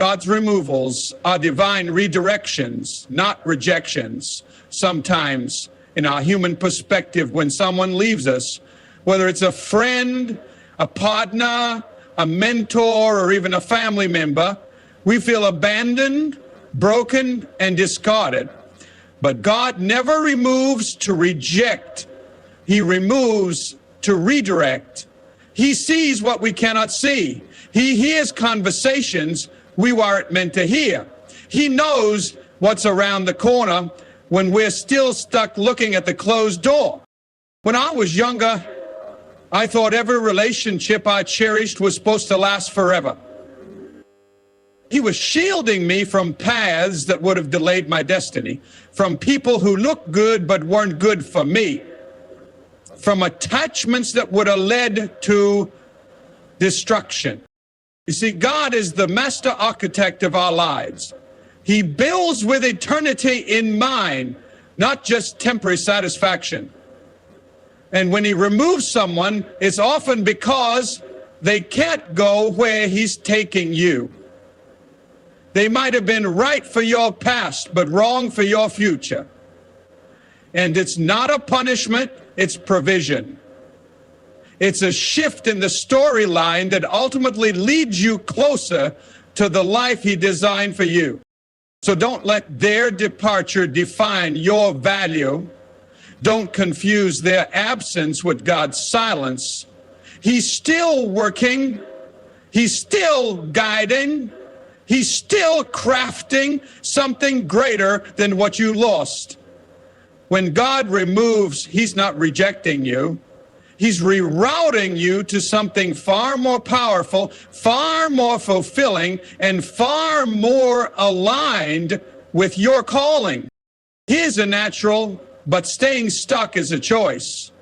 God's removals are divine redirections, not rejections. Sometimes, in our human perspective, when someone leaves us, whether it's a friend, a partner, a mentor, or even a family member, we feel abandoned, broken, and discarded. But God never removes to reject. He removes to redirect. He sees what we cannot see. He hears conversations we weren't meant to hear. He knows what's around the corner when we're still stuck looking at the closed door. When I was younger, I thought every relationship I cherished was supposed to last forever. He was shielding me from paths that would have delayed my destiny, from people who looked good but weren't good for me, from attachments that would have led to destruction. You see, God is the master architect of our lives. He builds with eternity in mind, not just temporary satisfaction. And when he removes someone, it's often because they can't go where he's taking you. They might have been right for your past, but wrong for your future. And it's not a punishment, it's provision. It's a shift in the storyline that ultimately leads you closer to the life he designed for you. So don't let their departure define your value. Don't confuse their absence with God's silence. He's still working. He's still guiding. He's still crafting something greater than what you lost. When God removes, he's not rejecting you. He's rerouting you to something far more powerful, far more fulfilling, and far more aligned with your calling. Here's a natural, but staying stuck is a choice.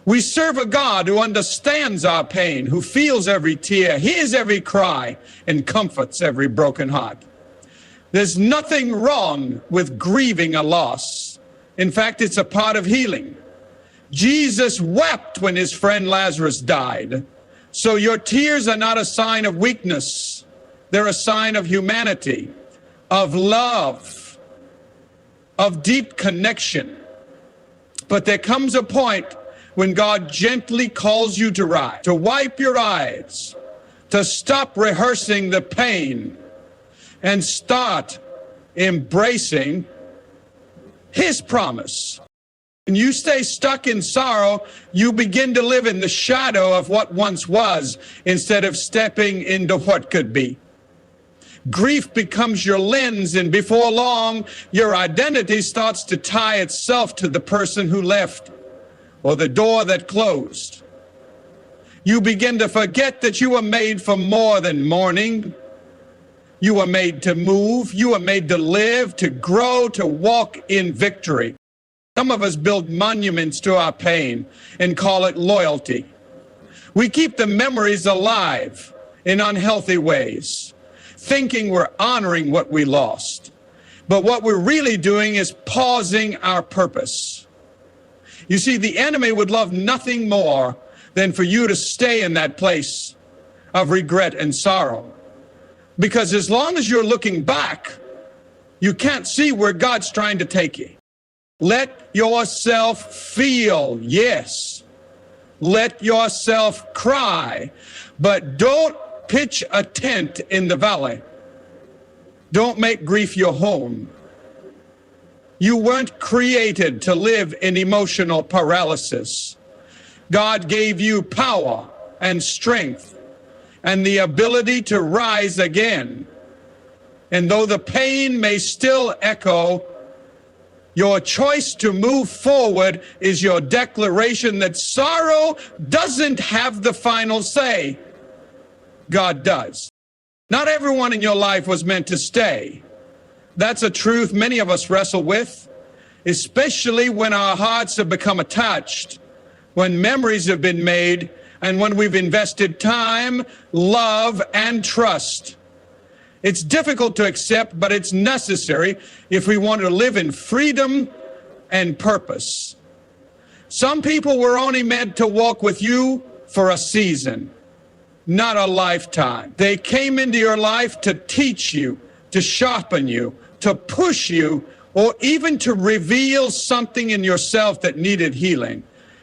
We serve a God who understands our pain, who feels every tear, hears every cry, and comforts every broken heart. There's nothing wrong with grieving a loss. In fact, it's a part of healing. Jesus wept when his friend Lazarus died. So your tears are not a sign of weakness. They're a sign of humanity, of love, of deep connection. But there comes a point when God gently calls you to rise, to wipe your eyes, to stop rehearsing the pain and start embracing his promise. When you stay stuck in sorrow, you begin to live in the shadow of what once was instead of stepping into what could be. Grief becomes your lens, and before long, your identity starts to tie itself to the person who left or the door that closed. You begin to forget that you were made for more than mourning. You were made to move. You were made to live, to grow, to walk in victory. Some of us build monuments to our pain and call it loyalty. We keep the memories alive in unhealthy ways, thinking we're honoring what we lost. But what we're really doing is pausing our purpose. You see, the enemy would love nothing more than for you to stay in that place of regret and sorrow. Because as long as you're looking back, you can't see where God's trying to take you. Let yourself feel, yes. Let yourself cry, but don't pitch a tent in the valley. Don't make grief your home. You weren't created to live in emotional paralysis. God gave you power and strength and the ability to rise again. And though the pain may still echo, your choice to move forward is your declaration that sorrow doesn't have the final say. God does. Not everyone in your life was meant to stay. That's a truth many of us wrestle with, especially when our hearts have become attached, when memories have been made, and when we've invested time, love, and trust. It's difficult to accept, but it's necessary if we want to live in freedom and purpose. Some people were only meant to walk with you for a season. not a lifetime. They came into your life to teach you, to sharpen you, to push you, or even to reveal something in yourself that needed healing.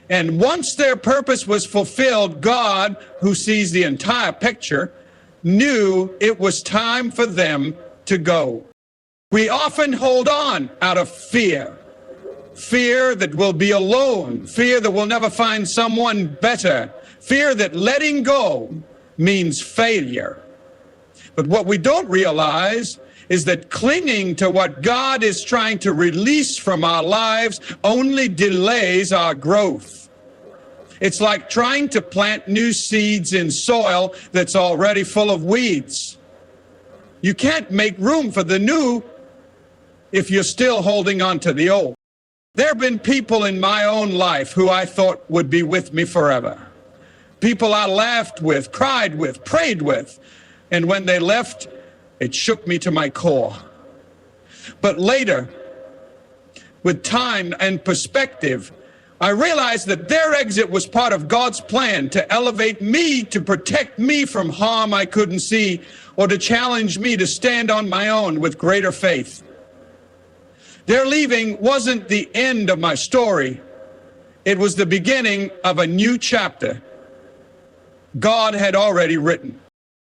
And once their purpose was fulfilled, God, who sees the entire picture, knew it was time for them to go. We often hold on out of fear. Fear that we'll be alone, fear that we'll never find someone better, fear that letting go means failure. But what we don't realize is that clinging to what God is trying to release from our lives only delays our growth. It's like trying to plant new seeds in soil that's already full of weeds. You can't make room for the new if you're still holding on to the old. There have been people in my own life who I thought would be with me forever. People I laughed with, cried with, prayed with, and when they left, it shook me to my core. But later, with time and perspective, I realized that their exit was part of God's plan to elevate me, to protect me from harm I couldn't see, or to challenge me to stand on my own with greater faith. Their leaving wasn't the end of my story. It was the beginning of a new chapter God had already written.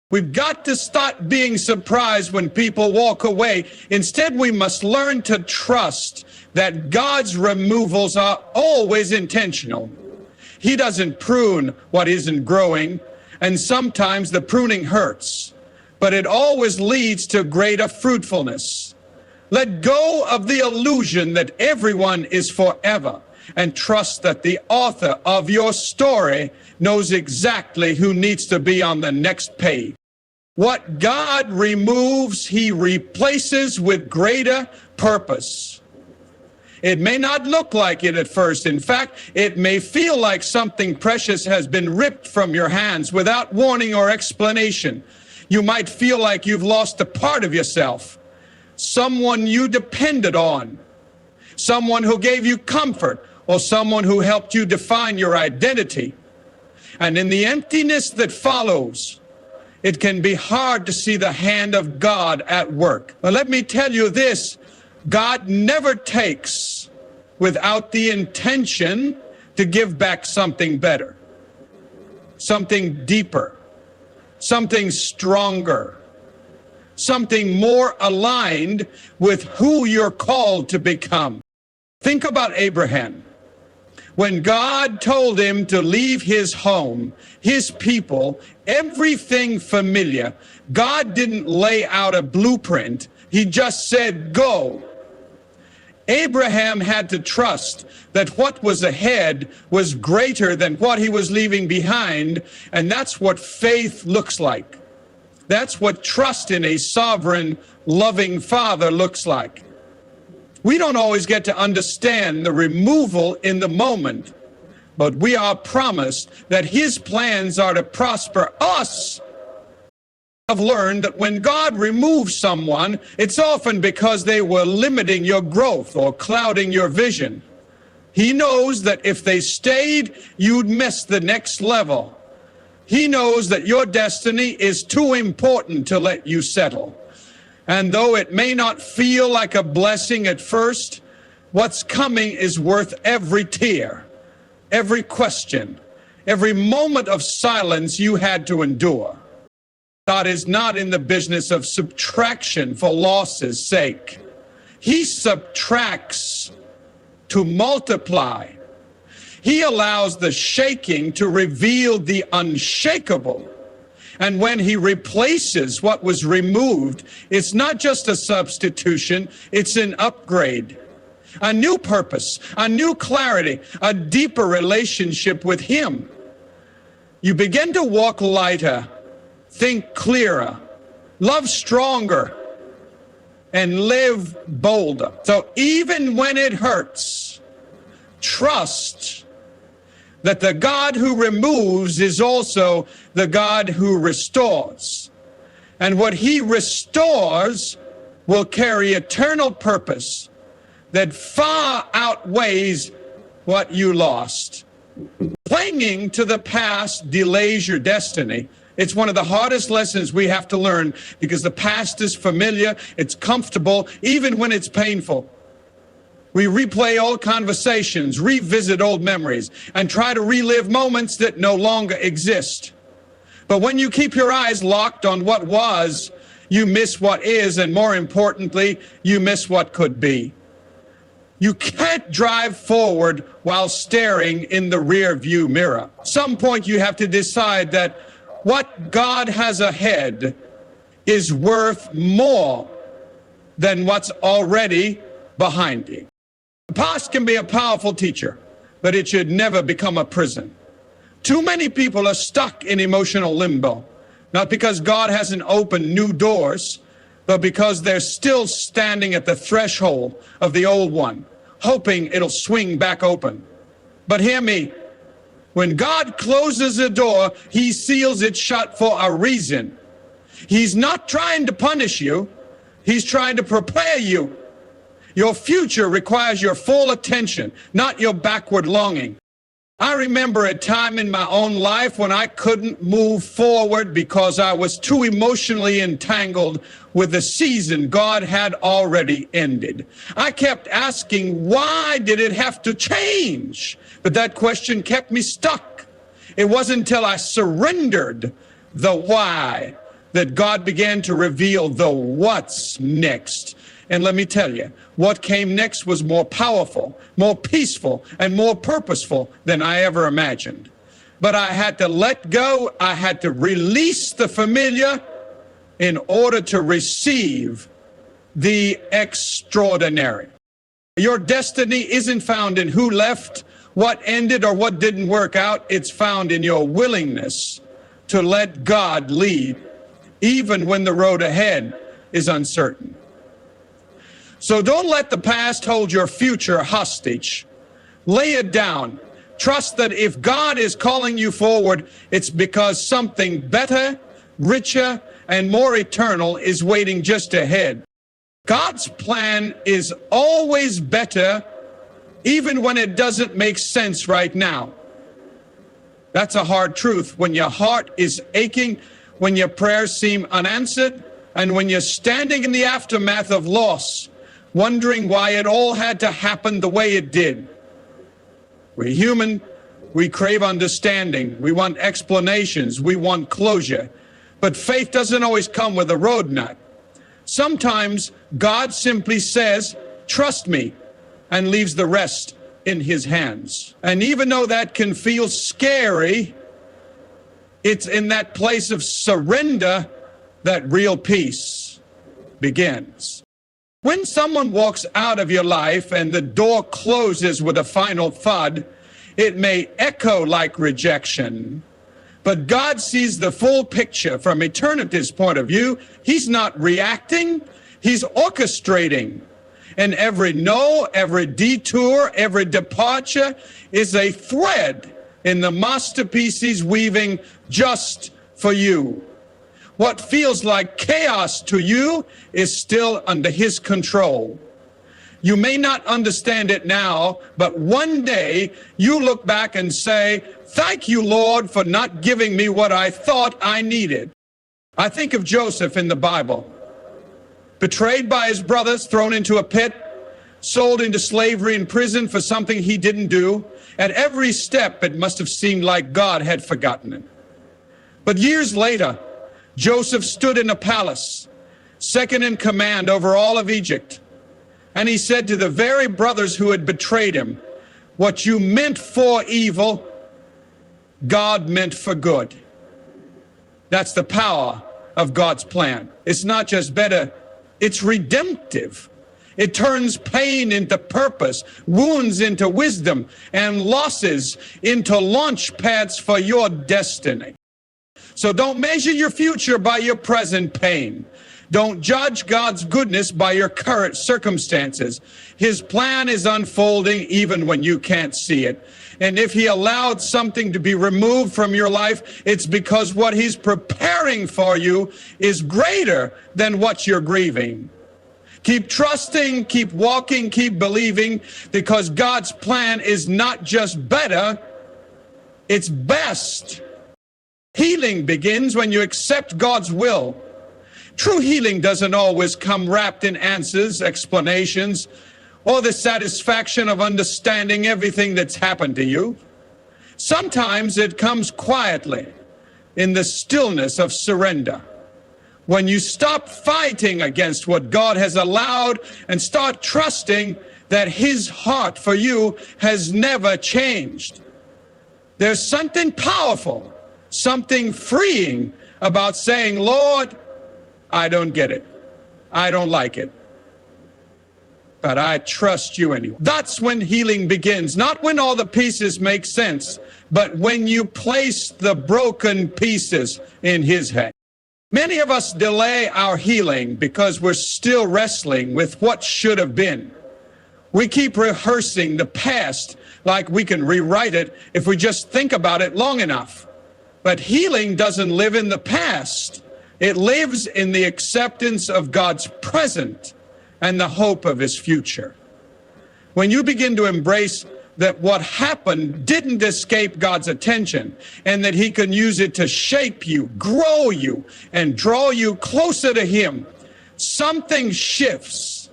We've got to stop being surprised when people walk away. Instead, we must learn to trust that God's removals are always intentional. He doesn't prune what isn't growing, and sometimes the pruning hurts, but it always leads to greater fruitfulness. Let go of the illusion that everyone is forever and trust that the author of your story knows exactly who needs to be on the next page. What God removes, He replaces with greater purpose. It may not look like it at first. In fact, it may feel like something precious has been ripped from your hands without warning or explanation. You might feel like you've lost a part of yourself. Someone you depended on, someone who gave you comfort, or someone who helped you define your identity. And in the emptiness that follows, it can be hard to see the hand of God at work. But let me tell you this, God never takes without the intention to give back something better, something deeper, something stronger, something more aligned with who you're called to become. Think about Abraham. When God told him to leave his home, his people, everything familiar, God didn't lay out a blueprint. He just said, go. Abraham had to trust that what was ahead was greater than what he was leaving behind, and that's what faith looks like. That's what trust in a sovereign, loving Father looks like. We don't always get to understand the removal in the moment, but we are promised that His plans are to prosper us. I've learned that when God removes someone, it's often because they were limiting your growth or clouding your vision. He knows that if they stayed, you'd miss the next level. He knows that your destiny is too important to let you settle. And though it may not feel like a blessing at first, what's coming is worth every tear, every question, every moment of silence you had to endure. God is not in the business of subtraction for loss's sake. He subtracts to multiply. He allows the shaking to reveal the unshakable. And when He replaces what was removed, it's not just a substitution, it's an upgrade, a new purpose, a new clarity, a deeper relationship with Him. You begin to walk lighter, think clearer, love stronger, and live bolder. So even when it hurts, trust that the God who removes is also the God who restores. And what He restores will carry eternal purpose that far outweighs what you lost. Clinging to the past delays your destiny. It's one of the hardest lessons we have to learn because the past is familiar, it's comfortable, even when it's painful. We replay old conversations, revisit old memories, and try to relive moments that no longer exist. But when you keep your eyes locked on what was, you miss what is, and more importantly, you miss what could be. You can't drive forward while staring in the rear view mirror. At some point you have to decide that what God has ahead is worth more than what's already behind you. The past can be a powerful teacher, but it should never become a prison. Too many people are stuck in emotional limbo, not because God hasn't opened new doors, but because they're still standing at the threshold of the old one, hoping it'll swing back open. But hear me, when God closes a door, he seals it shut for a reason. He's not trying to punish you, he's trying to prepare you. Your future requires your full attention, not your backward longing. I remember a time in my own life when I couldn't move forward because I was too emotionally entangled with the season God had already ended. I kept asking, why did it have to change? But that question kept me stuck. It wasn't until I surrendered the why that God began to reveal the what's next. And let me tell you, what came next was more powerful, more peaceful, and more purposeful than I ever imagined. But I had to let go, I had to release the familiar in order to receive the extraordinary. Your destiny isn't found in who left, what ended, or what didn't work out. It's found in your willingness to let God lead, even when the road ahead is uncertain. So don't let the past hold your future hostage. Lay it down. Trust that if God is calling you forward, it's because something better, richer, and more eternal is waiting just ahead. God's plan is always better, even when it doesn't make sense right now. That's a hard truth. When your heart is aching, when your prayers seem unanswered, and when you're standing in the aftermath of loss, wondering why it all had to happen the way it did. We're human. We crave understanding. We want explanations. We want closure. But faith doesn't always come with a road nut. Sometimes God simply says, trust me, and leaves the rest in his hands. And even though that can feel scary, it's in that place of surrender that real peace begins. When someone walks out of your life and the door closes with a final thud, it may echo like rejection, but God sees the full picture from eternity's point of view. He's not reacting, he's orchestrating. And every no, every detour, every departure is a thread in the masterpiece he's weaving just for you. What feels like chaos to you is still under his control. You may not understand it now, but one day you look back and say, thank you, Lord, for not giving me what I thought I needed. I think of Joseph in the Bible. Betrayed by his brothers, thrown into a pit, sold into slavery in prison for something he didn't do. At every step, it must have seemed like God had forgotten him. But years later, Joseph stood in a palace, second in command over all of Egypt. And he said to the very brothers who had betrayed him, what you meant for evil, God meant for good. That's the power of God's plan. It's not just better, it's redemptive. It turns pain into purpose, wounds into wisdom, and losses into launch pads for your destiny. So don't measure your future by your present pain. Don't judge God's goodness by your current circumstances. His plan is unfolding even when you can't see it. And if he allowed something to be removed from your life, it's because what he's preparing for you is greater than what you're grieving. Keep trusting, keep walking, keep believing, because God's plan is not just better, it's best. Healing begins when you accept God's will. True healing doesn't always come wrapped in answers, explanations, or the satisfaction of understanding everything that's happened to you. Sometimes it comes quietly in the stillness of surrender. When you stop fighting against what God has allowed and start trusting that His heart for you has never changed. There's something powerful, something freeing about saying, Lord, I don't get it. I don't like it. But I trust you anyway. That's when healing begins, not when all the pieces make sense, but when you place the broken pieces in His hand. Many of us delay our healing because we're still wrestling with what should have been. We keep rehearsing the past like we can rewrite it if we just think about it long enough. But healing doesn't live in the past. It lives in the acceptance of God's present and the hope of His future. When you begin to embrace that what happened didn't escape God's attention and that He can use it to shape you, grow you, and draw you closer to Him, something shifts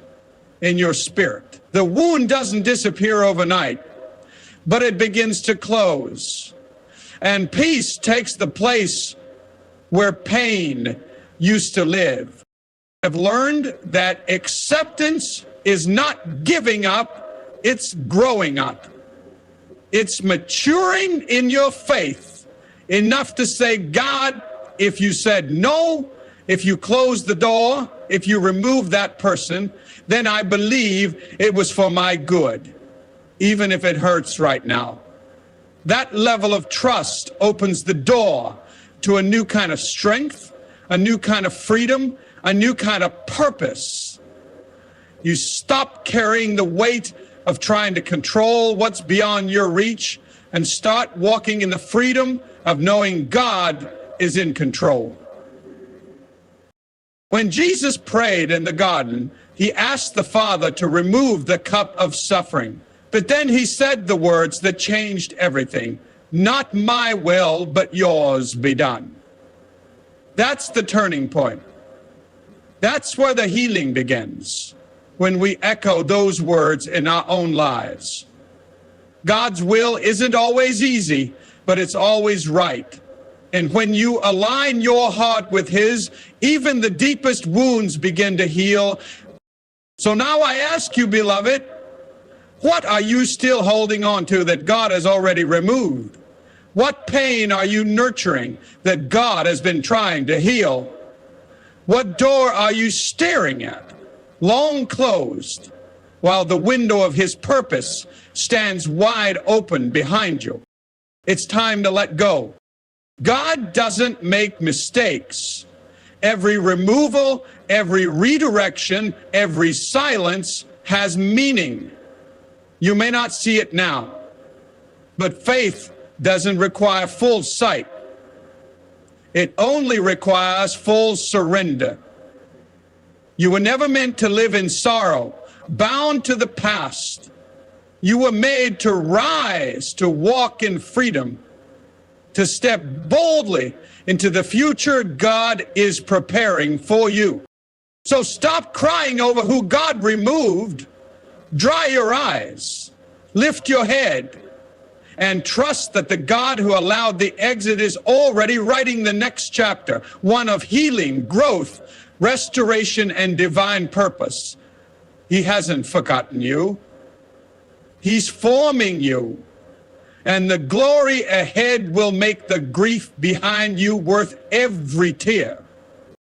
in your spirit. The wound doesn't disappear overnight, but it begins to close. And peace takes the place where pain used to live. I've learned that acceptance is not giving up, it's growing up. It's maturing in your faith enough to say, God, if you said no, if you closed the door, if you removed that person, then I believe it was for my good, even if it hurts right now. That level of trust opens the door to a new kind of strength, a new kind of freedom, a new kind of purpose. You stop carrying the weight of trying to control what's beyond your reach and start walking in the freedom of knowing God is in control. When Jesus prayed in the garden, He asked the Father to remove the cup of suffering. But then He said the words that changed everything. Not my will, but yours be done. That's the turning point. That's where the healing begins, when we echo those words in our own lives. God's will isn't always easy, but it's always right. And when you align your heart with His, even the deepest wounds begin to heal. So now I ask you, beloved, what are you still holding on to that God has already removed? What pain are you nurturing that God has been trying to heal? What door are you staring at, long closed, while the window of His purpose stands wide open behind you? It's time to let go. God doesn't make mistakes. Every removal, every redirection, every silence has meaning. You may not see it now, but faith doesn't require full sight. It only requires full surrender. You were never meant to live in sorrow, bound to the past. You were made to rise, to walk in freedom, to step boldly into the future God is preparing for you. So stop crying over who God removed. Dry your eyes, lift your head, and trust that the God who allowed the exit is already writing the next chapter, one of healing, growth, restoration, and divine purpose. He hasn't forgotten you. He's forming you. And the glory ahead will make the grief behind you worth every tear.